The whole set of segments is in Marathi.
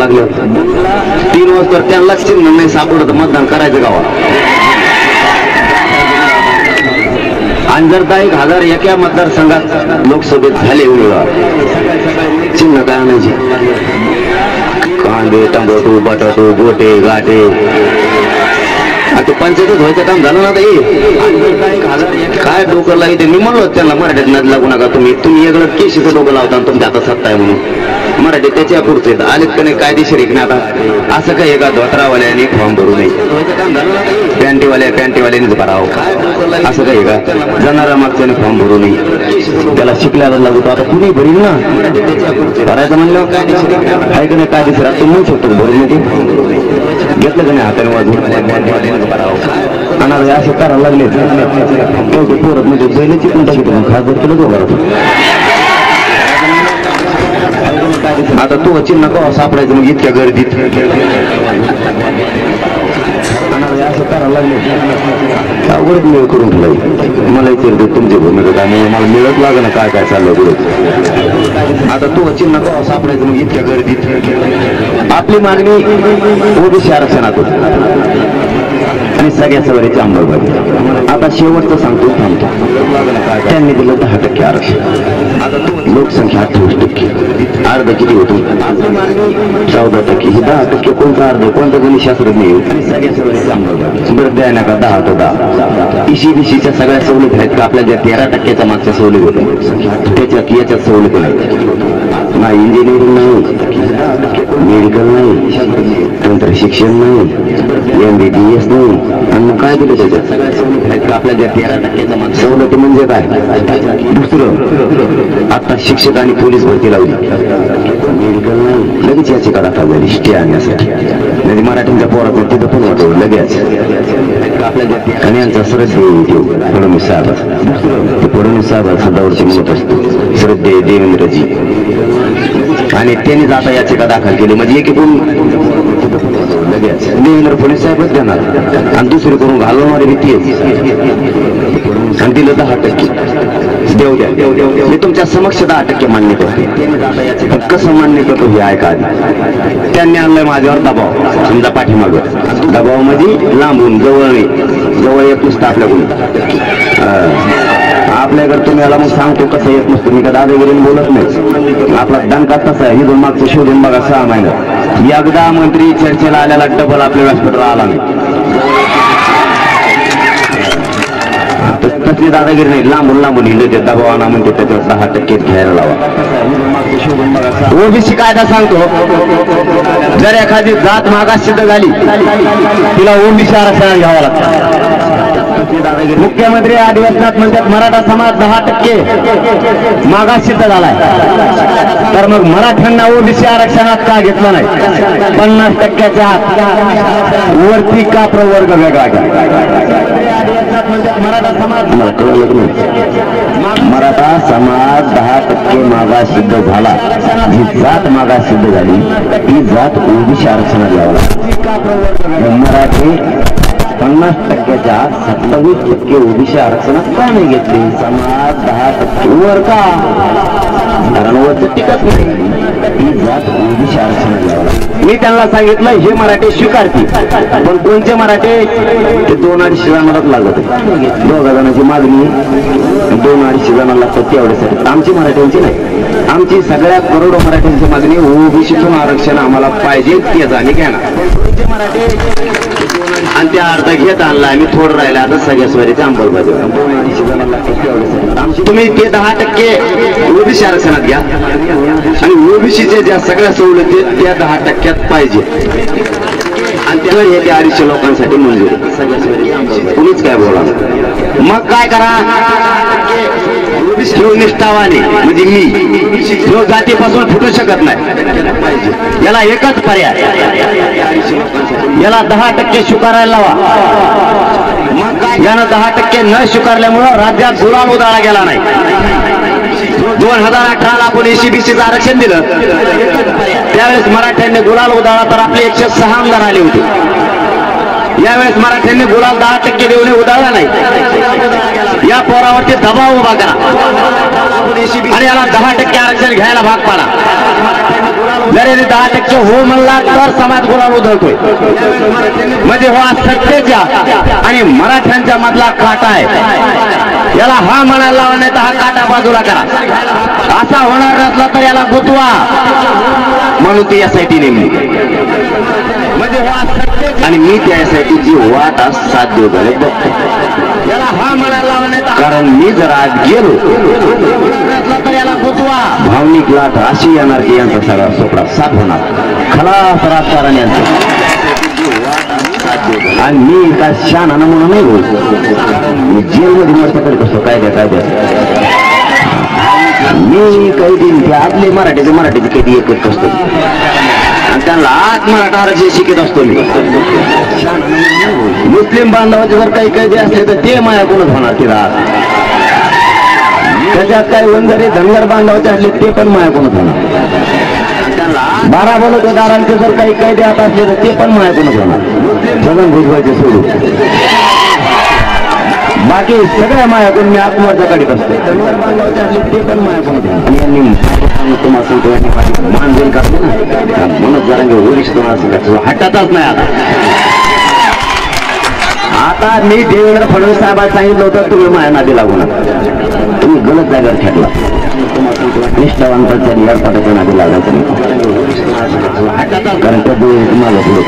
लागले 3 वाजता त्यांनाच चिन्ह नाही सापडत मतदान करायचं गावात. आणि जर 10,000 एका मतदारसंघात लोकसभेत झाले चिन्ह काय आणायचे? कांदे, टमाटो, बटाटो, गोटे गाठे. आता पंचायतच व्हायचं काम झालं ना ताई. काय डोकं लागते? मी म्हणलो त्यांना मराठीत नद लागू नका, तुम्ही वेगळं केशीचं डोकं लावता तुमच्या आता सत्ता आहे म्हणून. मराठी त्याच्या पुढचे आलेत का नाही कायदेशीर आहे की नाही? आता असं काय एका धोत्रावाल्याने फॉर्म भरू नये, पॅन्टीवाल्यानेच भरावं असं काय का? जाणारा मागच्याने फॉर्म भरू नये, त्याला शिकल्याला लागतो. आता कुणी भरील ना भरायचं म्हणलं काय का नाही कायदेशीर तू म्हणू शकतो भरून ते घेतलं का नाही हाताने वाजून भरावं. आणि असे करायला लागले पोरत म्हणजे बैलाची पण टाकी खासदार केलं तो भरतो. आता तू चिन्ह कवा सापडायचं मग इतक्या गर्दीत? असं करायला लागले अवघड मिळ करून ठेवाय. मला विचारते तुमची भूमिका काय नाही, मला मिळत लाग ना काय काय चाललंय पुढे. आता तू चिन्ह कवा सापडायचं मग इतक्या गर्दीत? आपली मागणी ओबीसी आरक्षणातून आणि सगळ्या सवारीची अंमलबजावणी. आता शेवटचं सांगतो थांबतो. त्यांनी दिलं 10% आरक्षण, लोकसंख्या 28%, अर्ध किती होतो? 14%. ही 10% कोणता अर्ध? कोणता गणित शास्त्रज्ञ येईल आणि सगळ्या सवारीची अंमलबजावणी. बरं द्याय नका 10 तो 10. इशीच्या सगळ्या सवलती आहेत का? आपल्या ज्या 13%च्या मागच्या सवलती होत्या त्याच्यात याच्यात सवलती नाही. इंजिनिअरिंग नाही, मेडिकल नाही, तंत्र शिक्षण नाही, MBBS नाही. आणि काय दिलं त्याच्यात? आपल्या ज्या 13%च्या मागच्या सवलती म्हणजे काय? दुसरं आता शिक्षक आणि पोलीस भरती लावली, मेडिकल नाही, लगेच याची काढा झाली स्टे आणण्यासाठी. म्हणजे मराठीच्या पोराचं तिथं पण वाटवलं लगेच. आणि यांचा श्रद्धे फडणवीस साहेब, फडणवीस साहेब सदावरची म्हणत असतो श्रद्धे देवेंद्रजी, आणि त्यांनीच आता याचिका दाखल केली. म्हणजे एक लगेच देवेंद्र फडणवीस साहेबच देणार आणि दुसरी करून घालवणारी भीती आणि दिलं 10%. देऊ द्या, मी तुमच्या समक्ष 10% मान्य करतो. पण कसं मान्य करतो हे ऐका आधी. त्यांनी आणलंय माझ्यावर दबाव, समजा पाठीमागं दबाव म्हणजे लांबून जवळ नाही, जवळ येत नसतं आपल्याकडून. आपल्याकडे तुम्ही याला मग सांगतो कसं येत नसतो. मी का दादागिरीने बोलत नाही. आपला दणका तसा आहे. ही मागचं शोधून बघा 6 महिन्यात एकदा मंत्री चर्चेला आल्याला डबल आपल्या व्यासपीठावर आला नाही. तसली दादागिरी नाही. लांबून हिंडते दबावाना म्हणते त्याच्यावर 10% घ्यायला लावा. ओबीसी कायदा सांगतो जर एखादी जात मागास सिद्ध झाली तिला ओबीसी आरक्षण घ्यावं लागतं. मुख्यमंत्री अधिवेशनात म्हणतात मराठा समाज 10% मागास सिद्ध झालाय, तर मग मराठ्यांना ओबीसी आरक्षणात का घेतलं नाही? 50%च्या वरती का प्रवर्ग वेगळा घ्या? मराठा समाज %10 मागास सिद्ध झाला. जी जात मागास सिद्ध झाली ती जात ओबीसी आरक्षणात घ्यावं लागतं. मराठी 50%च्या 27% ओबीसी आरक्षणात का नाही घेतली? समाज 10% वर का? कारण वरचं टिकत नाही. ही जात ओबीसी आरक्षणात घ्यावं लागतं. मी त्यांना सांगितलं हे मराठी स्वीकारते, पण कोणते मराठी? ते 2-2.5 जणांनाच लागत. 2 जणांची मागणी 2-2.5 जणांना लागतात तेवढ्यासाठी. आमची मराठ्यांची नाही, आमची सगळ्या करोडो मराठ्यांची मागणी ओबीसीतून आरक्षण आम्हाला पाहिजे तेच आम्ही घेणार. आणि त्या अर्धा घेत आणला आम्ही, थोडं राहिलं आता सगळ्या स्वारीचे अंमलबजावणी. तुम्ही ते 10% ओबीसी आरक्षणात घ्या आणि ओबीसीच्या ज्या सगळ्या सवलती त्या 10%त पाहिजे आणि त्यावर हे 250 लोकांसाठी मंजूर. कुणीच काय बोला. मग काय करा? निष्ठावाने म्हणजे मी जो जातीपासून फुटू शकत नाही, याला एकच पर्याय, याला 10% स्वीकारायला लावा. यानं 10% न स्वीकारल्यामुळं राज्यात गुलाम उधळला गेला नाही. 2018ला आपण ECBCचं आरक्षण दिलं त्यावेळेस मराठ्यांनी गुलाल उधळला तर आपले 106 आमदार आले होते. यावेळेस मराठ्यांनी गुलाल 10% देऊन उधळला नाही. या पोरावरती दबाव उभा करा आणि याला 10% आरक्षण घ्यायला भाग पाडा. जरी 10% हो म्हणला तर समाज गुलाम उधळतोय. म्हणजे हा सत्तेच्या आणि मराठ्यांच्या मधला काटा आहे. याला हा म्हणायला लावा, नाही तर हा काटा बाजूला करा. असा होणार नसला तर याला गुतवा म्हणून ती एसआयटी नेमली. म्हणजे आणि मी त्या एसआयटीची वाट साध्य झाले बघतो. याला हा म्हणायला लावा, नाही कारण मी जर आज गेलो तर याला गुतवा. भावनिक लाट अशी येणार की यांचा सगळा सोपडा साथ होणार. खलास राजकारण यांचं. आणि मी काय शान म्हणून नाही बोल. मी जेलमध्ये मस्त करीत असतो कायद्या मी कैदी ते आपले मराठीचे कैदी एकच असतो आणि त्यांना आत मराठा आरक्षण शिकत असतो मी. मुस्लिम बांधवाचे जर काही कैदी असले तर ते मायाकडूनच होणार ते राहत. त्याच्यात काही वंजारी धनगर बांधवाचे असले ते पण मायाकडूनच होणार. 12 बलुतेदारांचे जर काही कैदी आता असले तर ते पण मायाकडूनच होणार. सगळं भुजवायचे सोडून बाकी सगळ्या मायाकडून मी आत्महत्या काढत असतो. ते पण मायाकडून तुम्हाला मान देऊन काढतो ना म्हणून जरा वरिष्ठ हटतच नाही. आता मी देवेंद्र फडणवीस साहेबांना सांगितलं होतं तुम्ही माया नादी लागू नका. तुम्ही गलत जागेवर खेळला. निष्ठावंतांच्या निरापाटाच्या नादी लागायचं कारण त्या तुम्हाला पुढे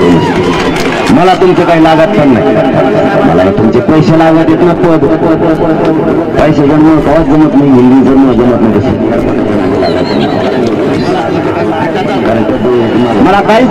मला तुमचं काही लागत पण नाही. मला तुमचे पैसे लागत येत ना. पद पैसे जन्म कवाच जमत नाही. हिंदी जन्म जमत नाही तसं कारण मला काहीच